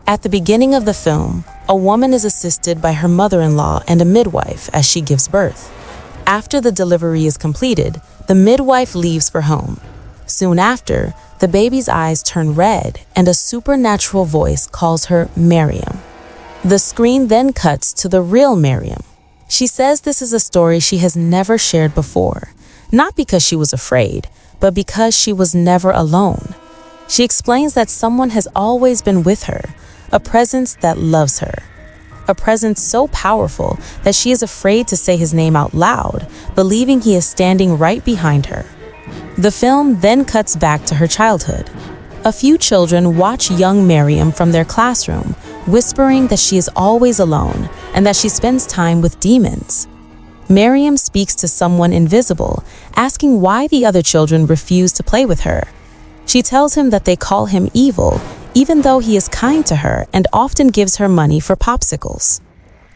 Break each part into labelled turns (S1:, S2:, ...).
S1: At the beginning of the film, a woman is assisted by her mother-in-law and a midwife as she gives birth. After the delivery is completed, the midwife leaves for home. Soon after, the baby's eyes turn red and a supernatural voice calls her Maryam. The screen then cuts to the real Maryam. She says this is a story she has never shared before, not because she was afraid, but because she was never alone. She explains that someone has always been with her, a presence that loves her. A presence so powerful that she is afraid to say his name out loud, believing he is standing right behind her. The film then cuts back to her childhood. A few children watch young Maryam from their classroom, whispering that she is always alone and that she spends time with demons. Maryam speaks to someone invisible, asking why the other children refuse to play with her. She tells him that they call him evil, even though he is kind to her and often gives her money for popsicles.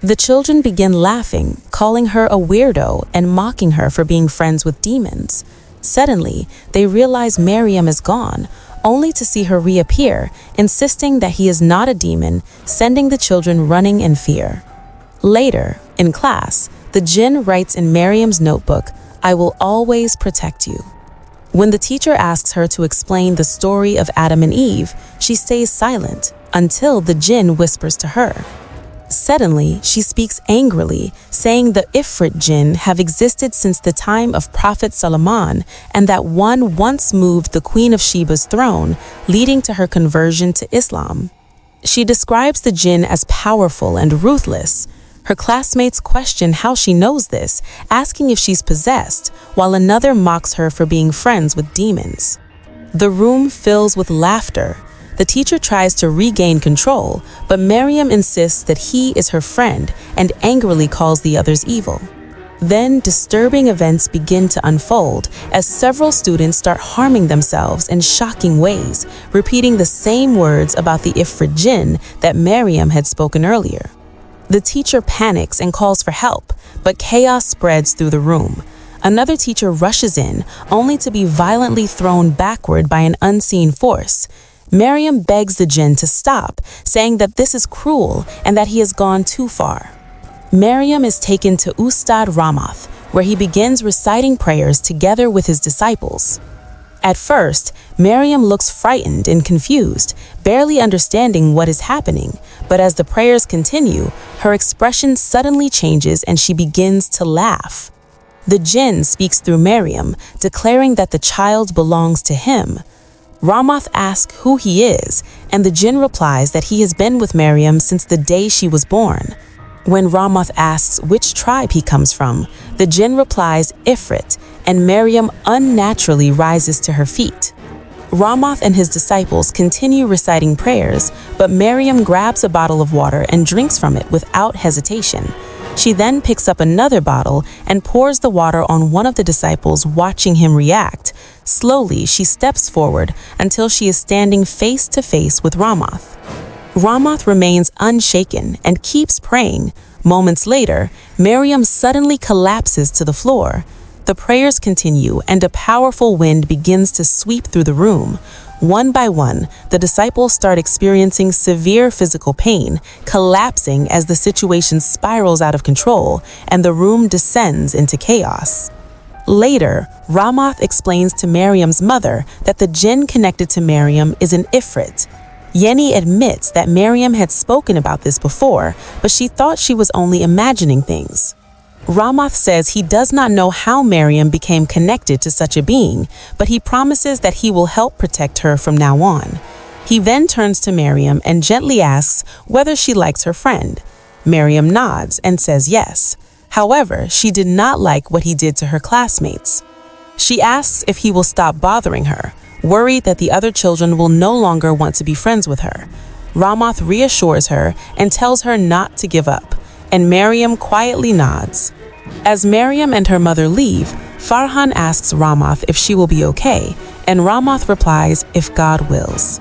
S1: The children begin laughing, calling her a weirdo and mocking her for being friends with demons. Suddenly, they realize Maryam is gone, only to see her reappear, insisting that he is not a demon, sending the children running in fear. Later, in class, the Jinn writes in Maryam's notebook, "I will always protect you." When the teacher asks her to explain the story of Adam and Eve, she stays silent until the Jinn whispers to her. Suddenly, she speaks angrily, saying the Ifrit Jinn have existed since the time of Prophet Solomon and that one once moved the Queen of Sheba's throne, leading to her conversion to Islam. She describes the Jinn as powerful and ruthless. Her classmates question how she knows this, asking if she's possessed, while another mocks her for being friends with demons. The room fills with laughter. The teacher tries to regain control, but Maryam insists that he is her friend and angrily calls the others evil. Then disturbing events begin to unfold as several students start harming themselves in shocking ways, repeating the same words about the Ifrit Jinn that Maryam had spoken earlier. The teacher panics and calls for help, but chaos spreads through the room. Another teacher rushes in, only to be violently thrown backward by an unseen force. Maryam begs the Jinn to stop, saying that this is cruel and that he has gone too far. Maryam is taken to Ustad Ramath, where he begins reciting prayers together with his disciples. At first, Maryam looks frightened and confused, barely understanding what is happening, but as the prayers continue, her expression suddenly changes and she begins to laugh. The Jinn speaks through Maryam, declaring that the child belongs to him. Ramath asks who he is, and the Jinn replies that he has been with Maryam since the day she was born. When Ramath asks which tribe he comes from, the Jinn replies Ifrit, and Maryam unnaturally rises to her feet. Ramath and his disciples continue reciting prayers, but Maryam grabs a bottle of water and drinks from it without hesitation. She then picks up another bottle and pours the water on one of the disciples, watching him react. Slowly, she steps forward until she is standing face to face with Ramath. Ramath remains unshaken and keeps praying. Moments later, Maryam suddenly collapses to the floor. The prayers continue and a powerful wind begins to sweep through the room. One by one, the disciples start experiencing severe physical pain, collapsing as the situation spirals out of control and the room descends into chaos. Later, Ramath explains to Maryam's mother that the Jinn connected to Maryam is an Ifrit. Yenny admits that Maryam had spoken about this before, but she thought she was only imagining things. Ramath says he does not know how Maryam became connected to such a being, but he promises that he will help protect her from now on. He then turns to Maryam and gently asks whether she likes her friend. Maryam nods and says yes. However, she did not like what he did to her classmates. She asks if he will stop bothering her, worried that the other children will no longer want to be friends with her. Ramath reassures her and tells her not to give up, and Maryam quietly nods. As Maryam and her mother leave, Farhan asks Ramath if she will be okay, and Ramath replies, "If God wills."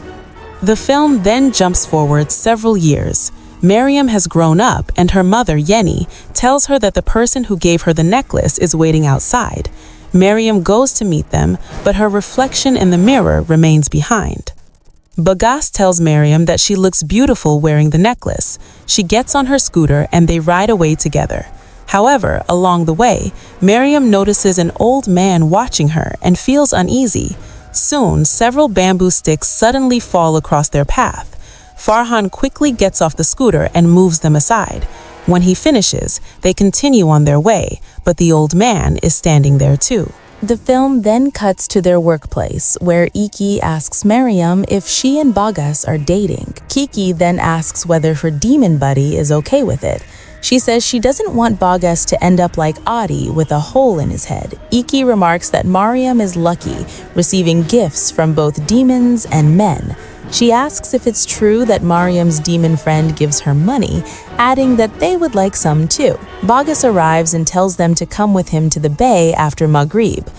S1: The film then jumps forward several years. Maryam has grown up, and her mother, Yenny, tells her that the person who gave her the necklace is waiting outside. Maryam goes to meet them, but her reflection in the mirror remains behind. Bagas tells Maryam that she looks beautiful wearing the necklace. She gets on her scooter and they ride away together. However, along the way, Maryam notices an old man watching her and feels uneasy. Soon, several bamboo sticks suddenly fall across their path. Farhan quickly gets off the scooter and moves them aside. When he finishes, they continue on their way, but the old man is standing there too. The film then cuts to their workplace, where Iki asks Maryam if she and Bagas are dating. Kiki then asks whether her demon buddy is okay with it. She says she doesn't want Bagas to end up like Adi with a hole in his head. Iki remarks that Maryam is lucky, receiving gifts from both demons and men. She asks if it's true that Maryam's demon friend gives her money, adding that they would like some too. Bagas arrives and tells them to come with him to the bay after Maghrib.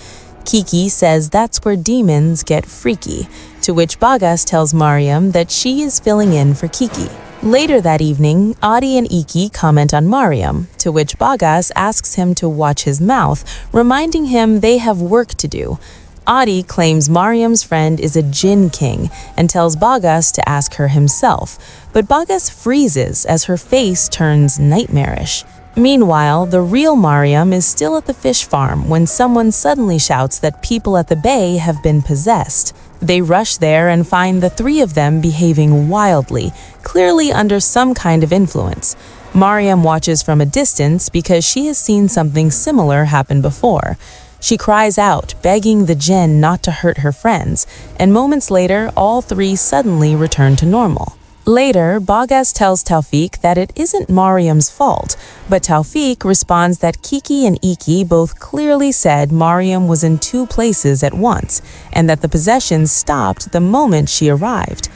S1: Kiki says that's where demons get freaky, to which Bagas tells Maryam that she is filling in for Kiki. Later that evening, Adi and Iki comment on Maryam, to which Bagas asks him to watch his mouth, reminding him they have work to do. Adi claims Maryam's friend is a Jinn king and tells Bagas to ask her himself, but Bagas freezes as her face turns nightmarish. Meanwhile, the real Maryam is still at the fish farm when someone suddenly shouts that people at the bay have been possessed. They rush there and find the three of them behaving wildly, clearly under some kind of influence. Maryam watches from a distance because she has seen something similar happen before. She cries out, begging the Jinn not to hurt her friends, and moments later, all three suddenly return to normal. Later, Bagas tells Taufik that it isn't Maryam's fault, but Taufik responds that Kiki and Iki both clearly said Maryam was in two places at once, and that the possession stopped the moment she arrived.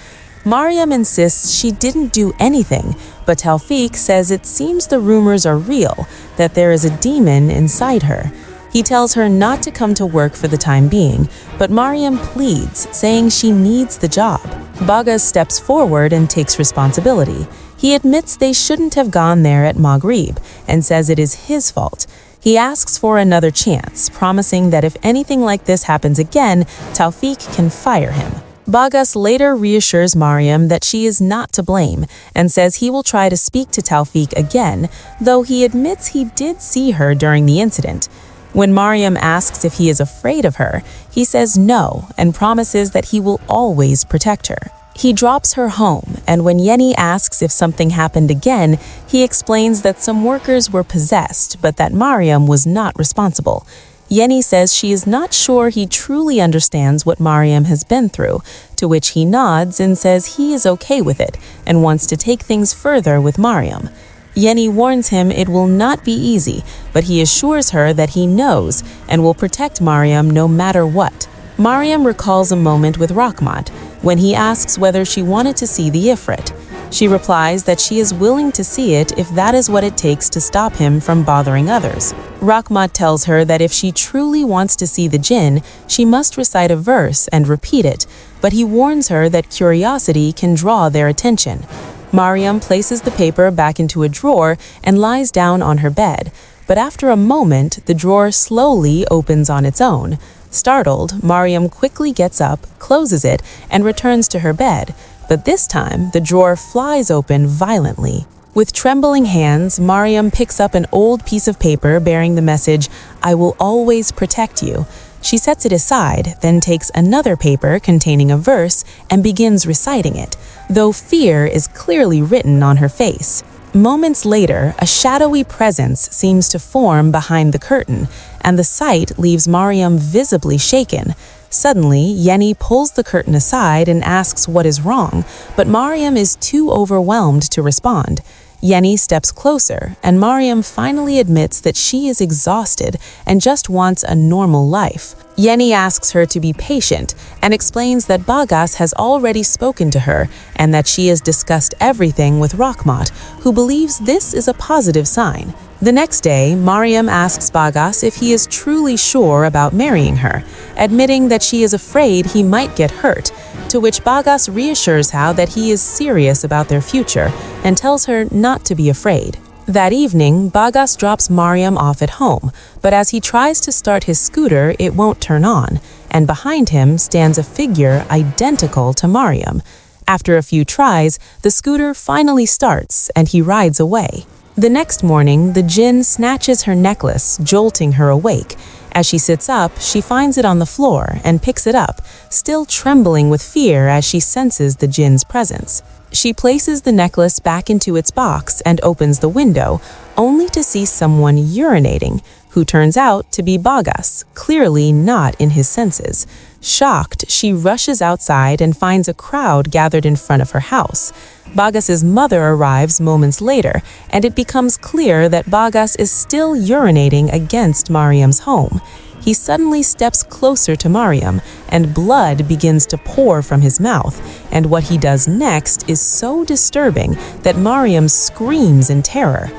S1: Maryam insists she didn't do anything, but Taufik says it seems the rumors are real, that there is a demon inside her. He tells her not to come to work for the time being, but Maryam pleads, saying she needs the job. Bagas steps forward and takes responsibility. He admits they shouldn't have gone there at Maghrib and says it is his fault. He asks for another chance, promising that if anything like this happens again, Taufik can fire him. Bagas later reassures Maryam that she is not to blame and says he will try to speak to Taufik again, though he admits he did see her during the incident. When Maryam asks if he is afraid of her, he says no and promises that he will always protect her. He drops her home, and when Yenny asks if something happened again, he explains that some workers were possessed, but that Maryam was not responsible. Yenny says she is not sure he truly understands what Maryam has been through, to which he nods and says he is okay with it and wants to take things further with Maryam. Yenny warns him it will not be easy, but he assures her that he knows and will protect Maryam no matter what. Maryam recalls a moment with Rahmat when he asks whether she wanted to see the Ifrit. She replies that she is willing to see it if that is what it takes to stop him from bothering others. Rahmat tells her that if she truly wants to see the Jinn, she must recite a verse and repeat it, but he warns her that curiosity can draw their attention. Maryam places the paper back into a drawer and lies down on her bed, but after a moment, the drawer slowly opens on its own. Startled, Maryam quickly gets up, closes it, and returns to her bed, but this time, the drawer flies open violently. With trembling hands, Maryam picks up an old piece of paper bearing the message, "I will always protect you." She sets it aside, then takes another paper containing a verse and begins reciting it, though fear is clearly written on her face. Moments later, a shadowy presence seems to form behind the curtain, and the sight leaves Maryam visibly shaken. Suddenly, Yenny pulls the curtain aside and asks what is wrong, but Maryam is too overwhelmed to respond. Yenny steps closer, and Maryam finally admits that she is exhausted and just wants a normal life. Yenny asks her to be patient and explains that Bagas has already spoken to her and that she has discussed everything with Rahmat, who believes this is a positive sign. The next day, Maryam asks Bagas if he is truly sure about marrying her, admitting that she is afraid he might get hurt, to which Bagas reassures her that he is serious about their future and tells her not to be afraid. That evening, Bagas drops Maryam off at home, but as he tries to start his scooter, it won't turn on, and behind him stands a figure identical to Maryam. After a few tries, the scooter finally starts and he rides away. The next morning, the Jinn snatches her necklace, jolting her awake. As she sits up, she finds it on the floor and picks it up, still trembling with fear as she senses the Jinn's presence. She places the necklace back into its box and opens the window, only to see someone urinating, who turns out to be Bagas, clearly not in his senses. Shocked, she rushes outside and finds a crowd gathered in front of her house. Bagas's mother arrives moments later, and it becomes clear that Bagas is still urinating against Maryam's home. He suddenly steps closer to Maryam, and blood begins to pour from his mouth, and what he does next is so disturbing that Maryam screams in terror.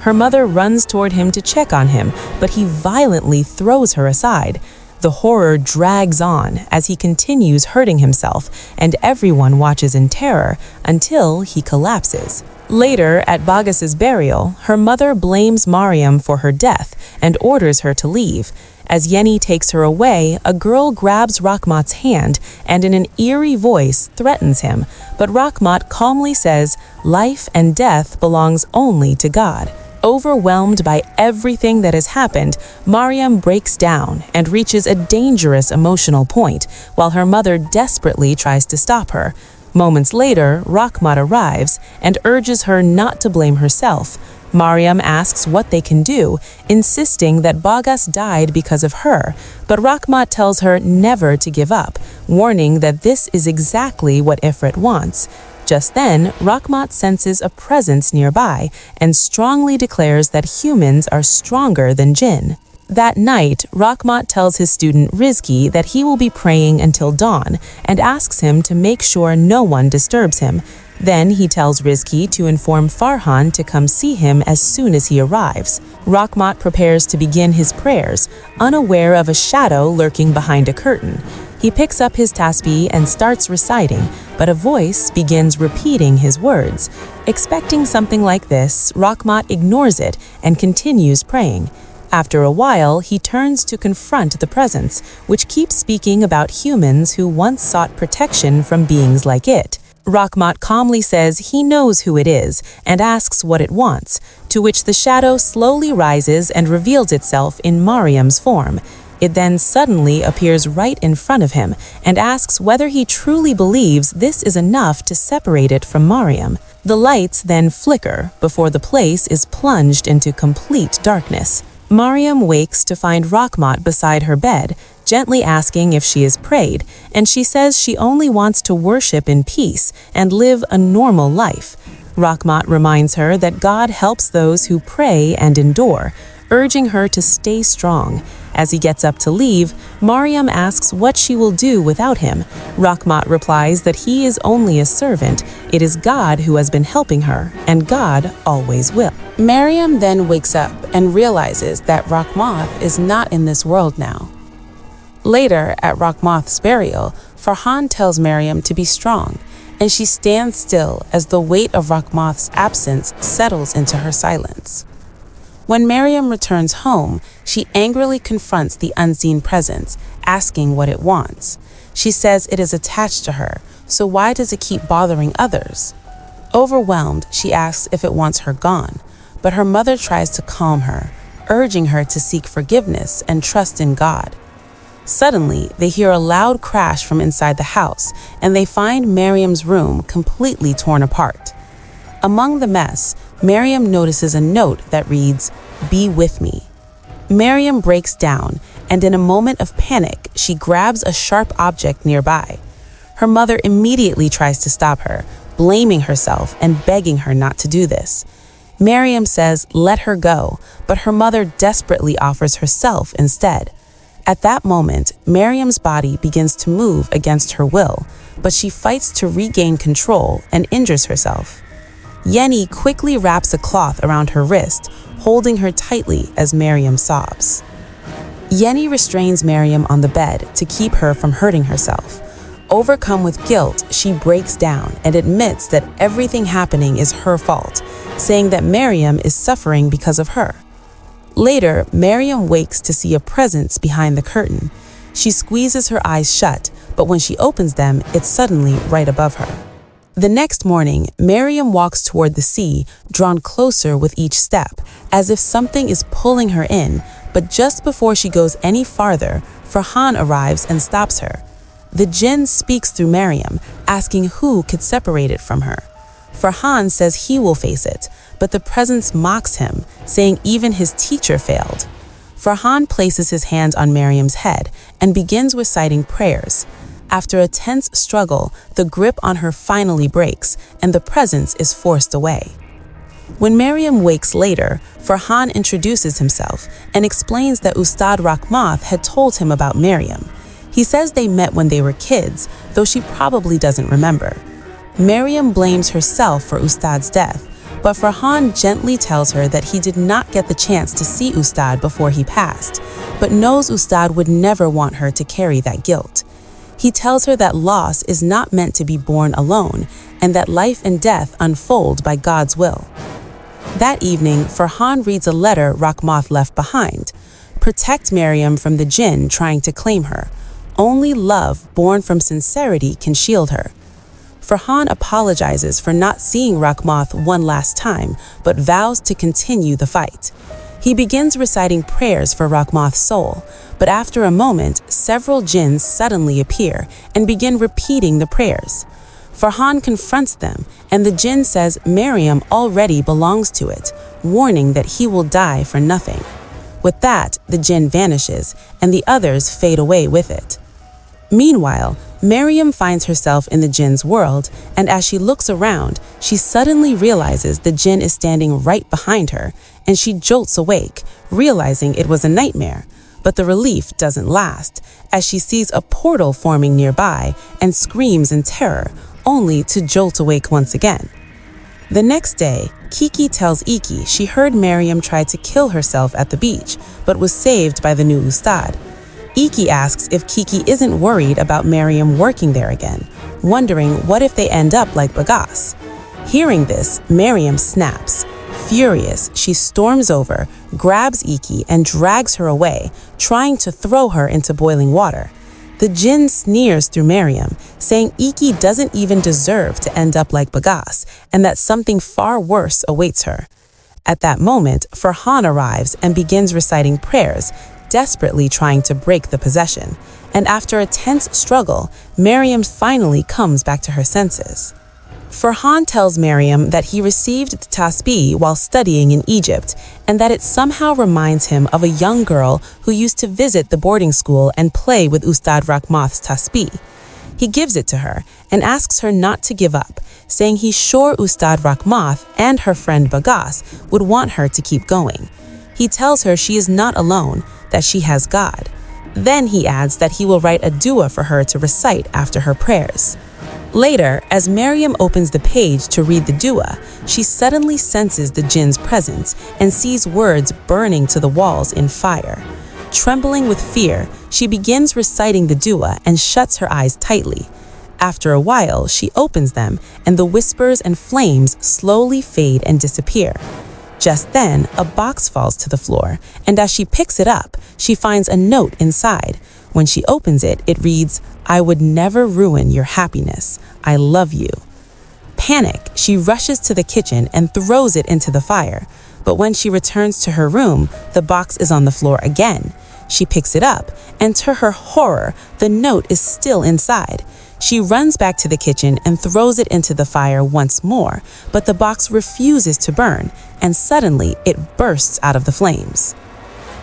S1: Her mother runs toward him to check on him, but he violently throws her aside. The horror drags on as he continues hurting himself, and everyone watches in terror until he collapses. Later, at Bagas's burial, her mother blames Maryam for her death and orders her to leave. As Yeni takes her away, a girl grabs Rahmat's hand and in an eerie voice threatens him, but Rahmat calmly says life and death belongs only to God. Overwhelmed by everything that has happened, Maryam breaks down and reaches a dangerous emotional point, while her mother desperately tries to stop her. Moments later, Rahmat arrives and urges her not to blame herself. Maryam asks what they can do, insisting that Bagas died because of her, but Rahmat tells her never to give up, warning that this is exactly what Ifrit wants. Just then, Rahmat senses a presence nearby and strongly declares that humans are stronger than Jinn. That night, Rahmat tells his student Rizki that he will be praying until dawn and asks him to make sure no one disturbs him. Then he tells Rizki to inform Farhan to come see him as soon as he arrives. Rahmat prepares to begin his prayers, unaware of a shadow lurking behind a curtain. He picks up his tasbih and starts reciting, but a voice begins repeating his words. Expecting something like this, Rahmat ignores it and continues praying. After a while, he turns to confront the presence, which keeps speaking about humans who once sought protection from beings like it. Rahmat calmly says he knows who it is and asks what it wants, to which the shadow slowly rises and reveals itself in Maryam's form. It then suddenly appears right in front of him and asks whether he truly believes this is enough to separate it from Maryam. The lights then flicker before the place is plunged into complete darkness. Maryam wakes to find Rahmat beside her bed, gently asking if she has prayed, and she says she only wants to worship in peace and live a normal life. Rahmat reminds her that God helps those who pray and endure, urging her to stay strong. As he gets up to leave, Maryam asks what she will do without him. Rahmat replies that he is only a servant. It is God who has been helping her, and God always will.
S2: Maryam then wakes up and realizes that Rahmat is not in this world now. Later, at Rahmat's burial, Farhan tells Maryam to be strong, and she stands still as the weight of Rahmat's absence settles into her silence. When Maryam returns home, she angrily confronts the unseen presence, asking what it wants. She says it is attached to her, so why does it keep bothering others? Overwhelmed, she asks if it wants her gone, but her mother tries to calm her, urging her to seek forgiveness and trust in God. Suddenly, they hear a loud crash from inside the house, and they find Maryam's room completely torn apart. Among the mess, Maryam notices a note that reads, "Be with me." Maryam breaks down, and in a moment of panic, she grabs a sharp object nearby. Her mother immediately tries to stop her, blaming herself and begging her not to do this. Maryam says, let her go, but her mother desperately offers herself instead. At that moment, Maryam's body begins to move against her will, but she fights to regain control and injures herself. Yeni quickly wraps a cloth around her wrist, holding her tightly as Maryam sobs. Yeni restrains Maryam on the bed to keep her from hurting herself. Overcome with guilt, she breaks down and admits that everything happening is her fault, saying that Maryam is suffering because of her. Later, Maryam wakes to see a presence behind the curtain. She squeezes her eyes shut, but when she opens them, it's suddenly right above her. The next morning, Maryam walks toward the sea, drawn closer with each step, as if something is pulling her in, but just before she goes any farther, Farhan arrives and stops her. The jinn speaks through Maryam, asking who could separate it from her. Farhan says he will face it, but the presence mocks him, saying even his teacher failed. Farhan places his hand on Maryam's head and begins reciting prayers. After a tense struggle, the grip on her finally breaks, and the presence is forced away. When Maryam wakes later, Farhan introduces himself and explains that Ustad Rachmath had told him about Maryam. He says they met when they were kids, though she probably doesn't remember. Maryam blames herself for Ustad's death, but Farhan gently tells her that he did not get the chance to see Ustad before he passed, but knows Ustad would never want her to carry that guilt. He tells her that loss is not meant to be borne alone, and that life and death unfold by God's will. That evening, Farhan reads a letter Rachmath left behind. Protect Maryam from the jinn trying to claim her. Only love born from sincerity can shield her. Farhan apologizes for not seeing Rachmath one last time, but vows to continue the fight. He begins reciting prayers for Rachmath's soul, but after a moment, several jinns suddenly appear and begin repeating the prayers. Farhan confronts them, and the jinn says Maryam already belongs to it, warning that he will die for nothing. With that, the jinn vanishes, and the others fade away with it. Meanwhile, Maryam finds herself in the jinn's world, and as she looks around, she suddenly realizes the jinn is standing right behind her, and she jolts awake, realizing it was a nightmare. But the relief doesn't last, as she sees a portal forming nearby and screams in terror, only to jolt awake once again. The next day, Kiki tells Iki she heard Maryam try to kill herself at the beach, but was saved by the new Ustad. Iki asks if Kiki isn't worried about Maryam working there again, wondering what if they end up like Bagas. Hearing this, Maryam snaps. Furious, she storms over, grabs Iki and drags her away, trying to throw her into boiling water. The jinn sneers through Maryam, saying Iki doesn't even deserve to end up like Bagas, and that something far worse awaits her. At that moment, Farhan arrives and begins reciting prayers, desperately trying to break the possession, and after a tense struggle, Maryam finally comes back to her senses. Farhan tells Maryam that he received the tasbih while studying in Egypt, and that it somehow reminds him of a young girl who used to visit the boarding school and play with Ustad Rachmath's tasbih. He gives it to her and asks her not to give up, saying he's sure Ustad Rachmath and her friend Bagas would want her to keep going. He tells her she is not alone, that she has God. Then he adds that he will write a dua for her to recite after her prayers. Later, as Maryam opens the page to read the dua, she suddenly senses the jinn's presence and sees words burning to the walls in fire. Trembling with fear, she begins reciting the dua and shuts her eyes tightly. After a while, she opens them, and the whispers and flames slowly fade and disappear. Just then, a box falls to the floor, and as she picks it up, she finds a note inside. When she opens it, it reads, "I would never ruin your happiness. I love you." Panic, she rushes to the kitchen and throws it into the fire. But when she returns to her room, the box is on the floor again. She picks it up, and to her horror, the note is still inside. She runs back to the kitchen and throws it into the fire once more, but the box refuses to burn, and suddenly it bursts out of the flames.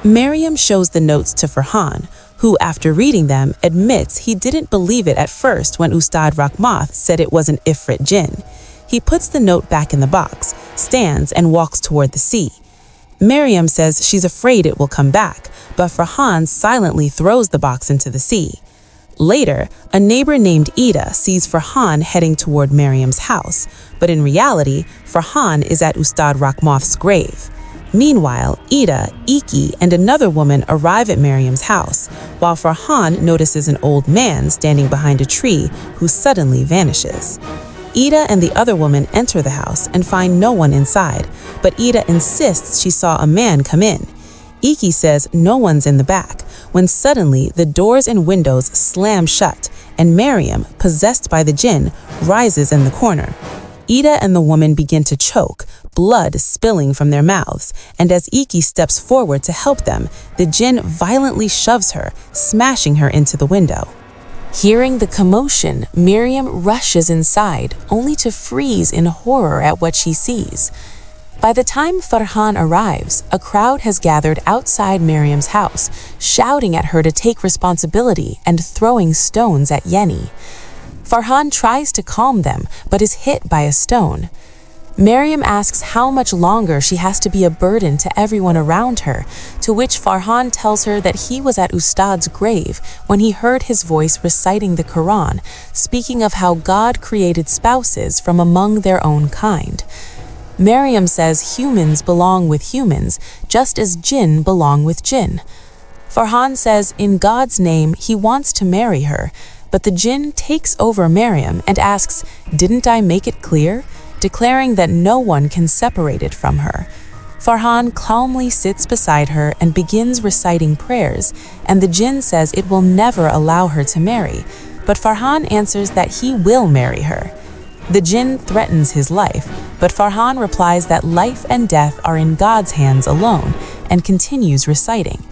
S2: Maryam shows the notes to Farhan, who, after reading them, admits he didn't believe it at first when Ustad Rachmath said it was an Ifrit jinn. He puts the note back in the box, stands, and walks toward the sea. Maryam says she's afraid it will come back, but Farhan silently throws the box into the sea. Later, a neighbor named Ida sees Farhan heading toward Maryam's house, but in reality, Farhan is at Ustad Rachmath's grave. Meanwhile, Ida, Iki, and another woman arrive at Maryam's house, while Farhan notices an old man standing behind a tree who suddenly vanishes. Ida and the other woman enter the house and find no one inside, but Ida insists she saw a man come in. Iki says no one's in the back, when suddenly the doors and windows slam shut, and Maryam, possessed by the jinn, rises in the corner. Ida and the woman begin to choke, blood spilling from their mouths, and as Iki steps forward to help them, the jinn violently shoves her, smashing her into the window.
S1: Hearing the commotion, Maryam rushes inside, only to freeze in horror at what she sees. By the time Farhan arrives, a crowd has gathered outside Maryam's house, shouting at her to take responsibility and throwing stones at Yeni. Farhan tries to calm them, but is hit by a stone. Maryam asks how much longer she has to be a burden to everyone around her, to which Farhan tells her that he was at Ustad's grave when he heard his voice reciting the Quran, speaking of how God created spouses from among their own kind. Maryam says humans belong with humans, just as jinn belong with jinn. Farhan says in God's name he wants to marry her, but the jinn takes over Maryam and asks, "Didn't I make it clear?" declaring that no one can separate it from her. Farhan calmly sits beside her and begins reciting prayers, and the jinn says it will never allow her to marry, but Farhan answers that he will marry her. The jinn threatens his life, but Farhan replies that life and death are in God's hands alone, and continues reciting.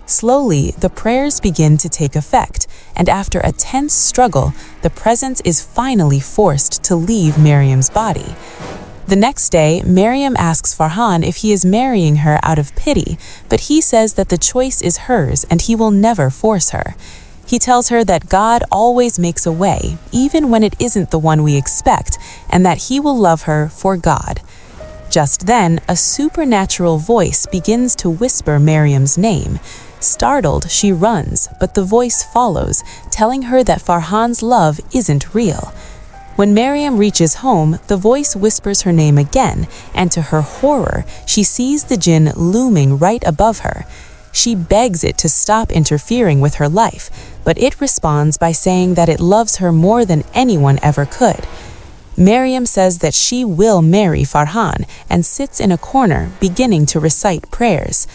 S1: Slowly, the prayers begin to take effect, and after a tense struggle, the presence is finally forced to leave Maryam's body. The next day, Maryam asks Farhan if he is marrying her out of pity, but he says that the choice is hers and he will never force her. He tells her that God always makes a way, even when it isn't the one we expect, and that he will love her for God. Just then, a supernatural voice begins to whisper Maryam's name. Startled, she runs, but the voice follows, telling her that Farhan's love isn't real. When Maryam reaches home, the voice whispers her name again, and to her horror, she sees the jinn looming right above her. She begs it to stop interfering with her life, but it responds by saying that it loves her more than anyone ever could. Maryam says that she will marry Farhan and sits in a corner, beginning to recite prayers.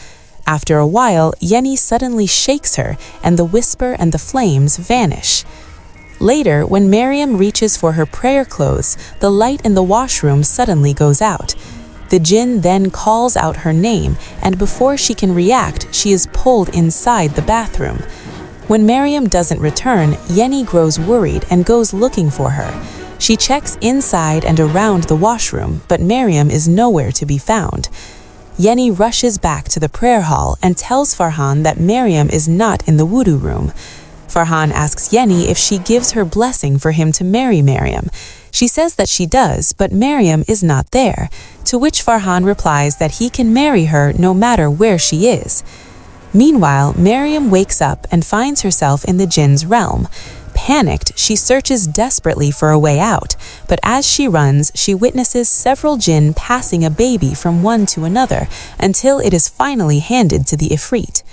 S1: After a while, Yeni suddenly shakes her, and the whisper and the flames vanish. Later, when Maryam reaches for her prayer clothes, the light in the washroom suddenly goes out. The jinn then calls out her name, and before she can react, she is pulled inside the bathroom. When Maryam doesn't return, Yeni grows worried and goes looking for her. She checks inside and around the washroom, but Maryam is nowhere to be found. Yeni rushes back to the prayer hall and tells Farhan that Maryam is not in the wudu room. Farhan asks Yeni if she gives her blessing for him to marry Maryam. She says that she does, but Maryam is not there, to which Farhan replies that he can marry her no matter where she is. Meanwhile, Maryam wakes up and finds herself in the jinn's realm. Panicked, she searches desperately for a way out, but as she runs, she witnesses several jinn passing a baby from one to another until it is finally handed to the Ifrit.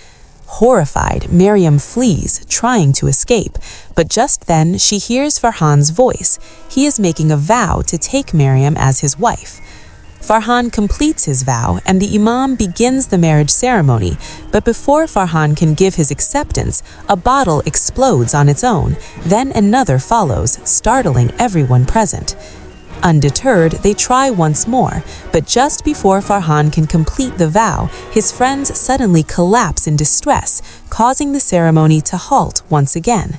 S1: Horrified, Maryam flees, trying to escape, but just then she hears Farhan's voice. He is making a vow to take Maryam as his wife. Farhan completes his vow and the imam begins the marriage ceremony, but before Farhan can give his acceptance, a bottle explodes on its own, then another follows, startling everyone present. Undeterred, they try once more, but just before Farhan can complete the vow, his friends suddenly collapse in distress, causing the ceremony to halt once again.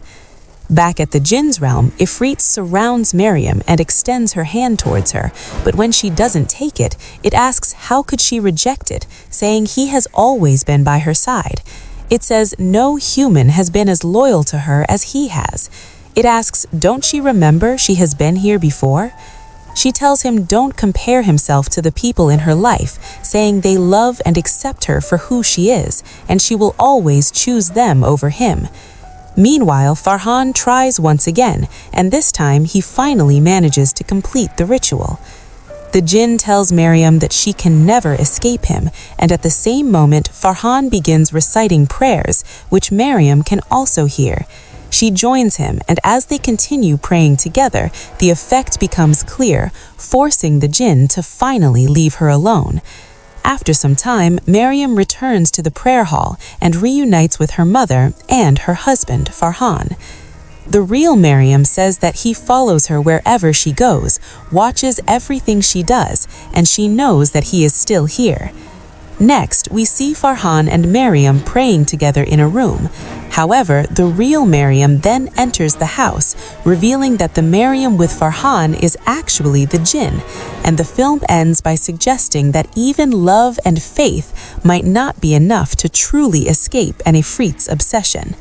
S1: Back at the jinn's realm, Ifrit surrounds Maryam and extends her hand towards her, but when she doesn't take it, it asks how could she reject it, saying he has always been by her side. It says no human has been as loyal to her as he has. It asks, don't she remember she has been here before? She tells him don't compare himself to the people in her life, saying they love and accept her for who she is, and she will always choose them over him. Meanwhile, Farhan tries once again, and this time he finally manages to complete the ritual. The jinn tells Maryam that she can never escape him, and at the same moment, Farhan begins reciting prayers, which Maryam can also hear. She joins him, and as they continue praying together, the effect becomes clear, forcing the jinn to finally leave her alone. After some time, Maryam returns to the prayer hall and reunites with her mother and her husband, Farhan. The real Maryam says that he follows her wherever she goes, watches everything she does, and she knows that he is still here. Next, we see Farhan and Maryam praying together in a room. However, the real Maryam then enters the house, revealing that the Maryam with Farhan is actually the Jinn, and the film ends by suggesting that even love and faith might not be enough to truly escape an Ifrit's obsession.